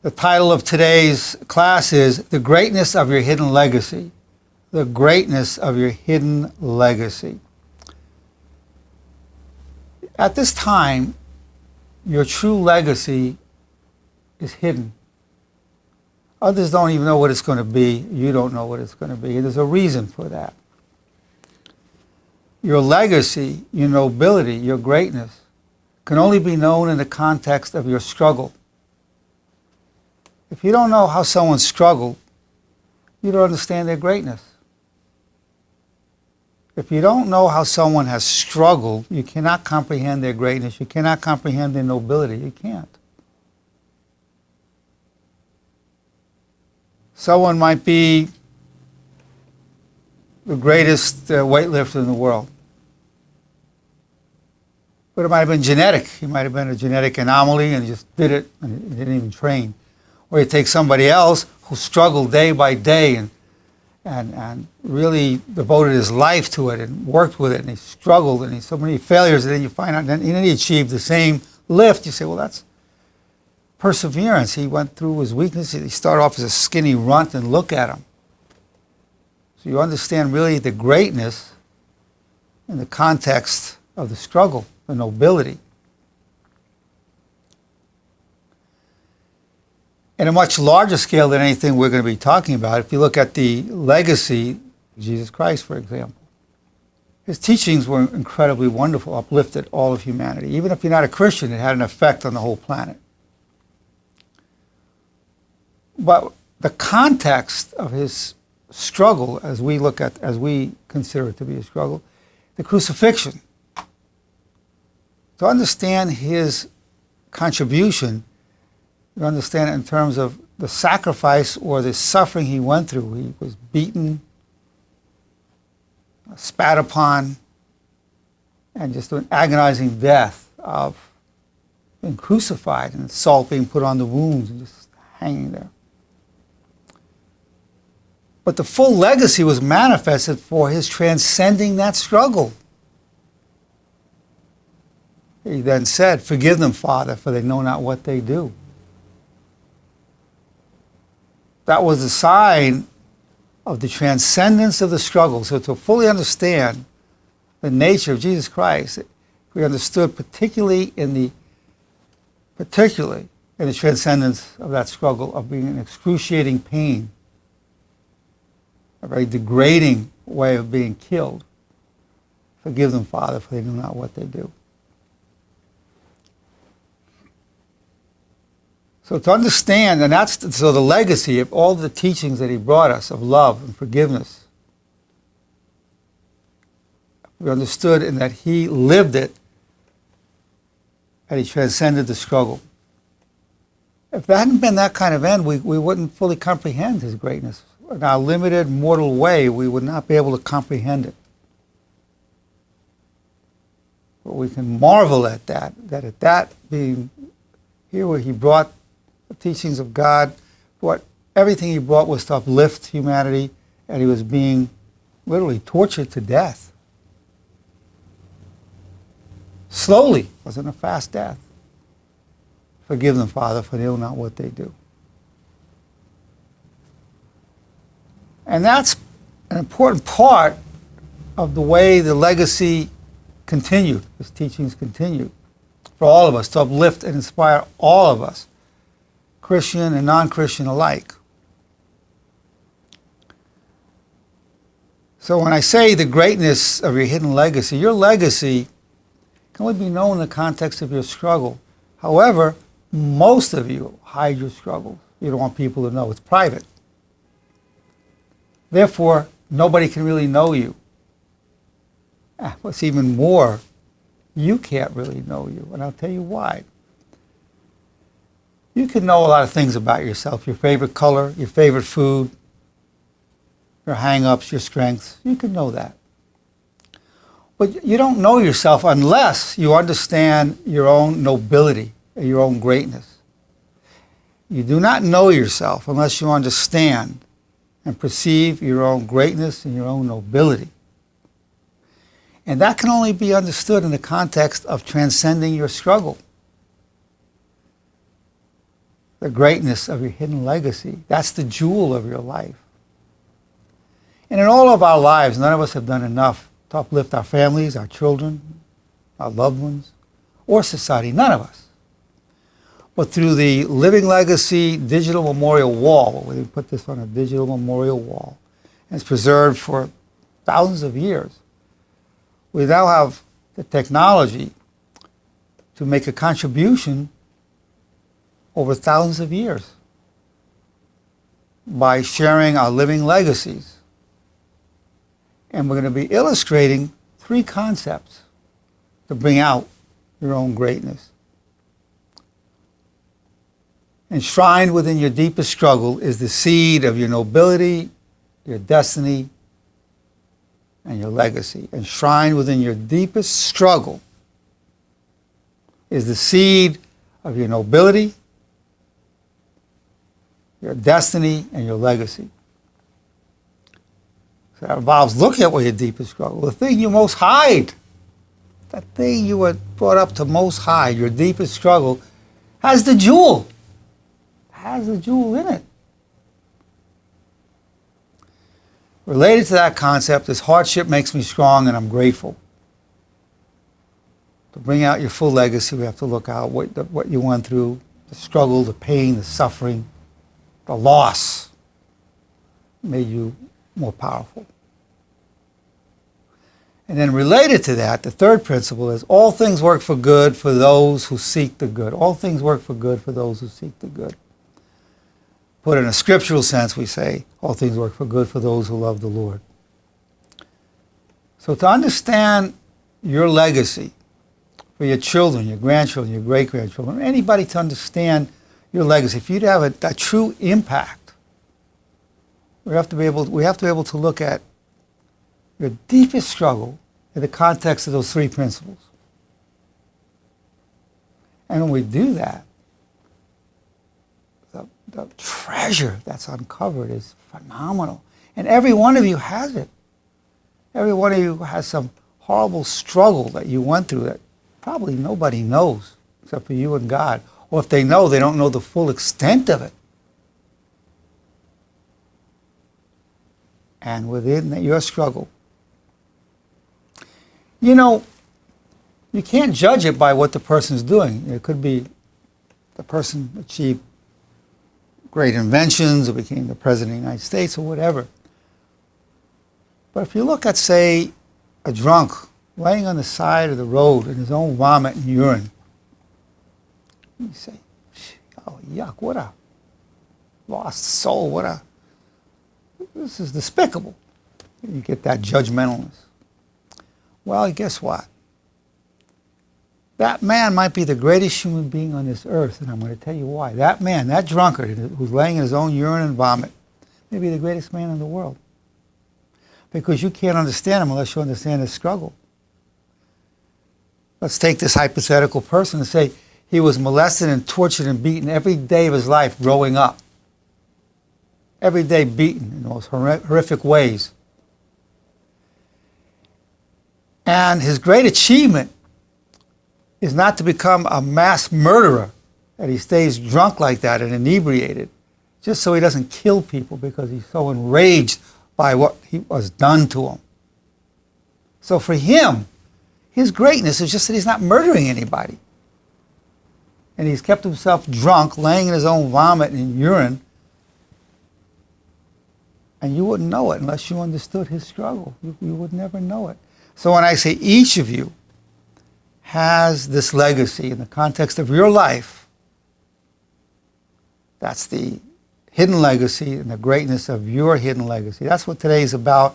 The title of today's class is The Greatness of Your Hidden Legacy. The Greatness of Your Hidden Legacy. At this time, your true legacy is hidden. Others don't even know what it's going to be. You don't know what it's going to be. And there's a reason for that. Your legacy, your nobility, your greatness can only be known in the context of your struggle. If you don't know how someone struggled, you don't understand their greatness. If you don't know how someone has struggled, you cannot comprehend their greatness. You cannot comprehend their nobility. You can't. Someone might be the greatest weightlifter in the world. But it might have been genetic. He might have been a genetic anomaly and he just did it and he didn't even train. Or you take somebody else who struggled day by day and really devoted his life to it and worked with it and he struggled and he so many failures, and then you find out and then he achieved the same lift. You say, well, that's perseverance. He went through his weaknesses. He started off as a skinny runt and look at him. So you understand really the greatness in the context of the struggle, the nobility. In a much larger scale than anything we're going to be talking about, if you look at the legacy of Jesus Christ, for example, his teachings were incredibly wonderful, uplifted all of humanity. Even if you're not a Christian, it had an effect on the whole planet. But the context of his struggle, as we consider it to be a struggle, the crucifixion. To understand his contribution, you understand it in terms of the sacrifice or the suffering he went through. He was beaten, spat upon, and just an agonizing death of being crucified and salt being put on the wounds and just hanging there. But the full legacy was manifested for his transcending that struggle. He then said, "Forgive them, Father, for they know not what they do." That was a sign of the transcendence of the struggle. So to fully understand the nature of Jesus Christ, we understood particularly in the transcendence of that struggle of being an excruciating pain, a very degrading way of being killed. Forgive them, Father, for they know not what they do. So to understand, and so the legacy of all the teachings that he brought us of love and forgiveness, we understood in that he lived it and he transcended the struggle. If there hadn't been that kind of end, we wouldn't fully comprehend his greatness. In our limited mortal way, we would not be able to comprehend it. But we can marvel at that being here where he brought the teachings of God, everything he brought was to uplift humanity, and he was being literally tortured to death. Slowly, it wasn't a fast death. Forgive them, Father, for they know not what they do. And that's an important part of the way the legacy continued, his teachings continued, for all of us, to uplift and inspire all of us, Christian and non-Christian alike. So when I say the greatness of your hidden legacy, your legacy can only be known in the context of your struggle. However, most of you hide your struggles. You don't want people to know. It's private. Therefore, nobody can really know you. What's even more, you can't really know you, and I'll tell you why. You can know a lot of things about yourself, your favorite color, your favorite food, your hang-ups, your strengths. You can know that. But you don't know yourself unless you understand your own nobility and your own greatness. You do not know yourself unless you understand and perceive your own greatness and your own nobility. And that can only be understood in the context of transcending your struggle. the greatness of your hidden legacy. That's the jewel of your life. And in all of our lives, none of us have done enough to uplift our families, our children, our loved ones, or society. None of us. But through the Living Legacy Digital Memorial Wall, we put this on a digital memorial wall, and it's preserved for thousands of years, we now have the technology to make a contribution over thousands of years by sharing our living legacies. And we're going to be illustrating 3 concepts to bring out your own greatness. Enshrined within your deepest struggle is the seed of your nobility, your destiny, and your legacy. Enshrined within your deepest struggle is the seed of your nobility, your destiny, and your legacy. So that involves looking at what your deepest struggle, the thing you most hide, that thing you were brought up to most hide, your deepest struggle, has the jewel. Has the jewel in it. Related to that concept is hardship makes me strong and I'm grateful. To bring out your full legacy, we have to look out what you went through, the struggle, the pain, the suffering, the loss made you more powerful. And then related to that, the third principle is all things work for good for those who seek the good. All things work for good for those who seek the good. Put in a scriptural sense, we say, all things work for good for those who love the Lord. So to understand your legacy for your children, your grandchildren, your great-grandchildren, anybody to understand your legacy, if you'd have a true impact, we have to be able to look at your deepest struggle in the context of those 3 principles. And when we do that, the treasure that's uncovered is phenomenal. And every one of you has it. Every one of you has some horrible struggle that you went through that probably nobody knows except for you and God. Or if they know, they don't know the full extent of it. And within your struggle, you know, you can't judge it by what the person's doing. It could be the person achieved great inventions or became the president of the United States or whatever. But if you look at, say, a drunk laying on the side of the road in his own vomit and urine, you say, oh, yuck, what a lost soul, this is despicable. You get that judgmentalness. Well, guess what? That man might be the greatest human being on this earth, and I'm going to tell you why. That man, that drunkard who's laying in his own urine and vomit, may be the greatest man in the world. Because you can't understand him unless you understand his struggle. Let's take this hypothetical person and say he was molested and tortured and beaten every day of his life growing up. Every day beaten in the most horrific ways. And his great achievement is not to become a mass murderer, that he stays drunk like that and inebriated, just so he doesn't kill people because he's so enraged by what was done to him. So for him, his greatness is just that he's not murdering anybody. And he's kept himself drunk, laying in his own vomit and urine, and you wouldn't know it unless you understood his struggle. You would never know it. So when I say each of you has this legacy in the context of your life, that's the hidden legacy and the greatness of your hidden legacy. That's what today is about.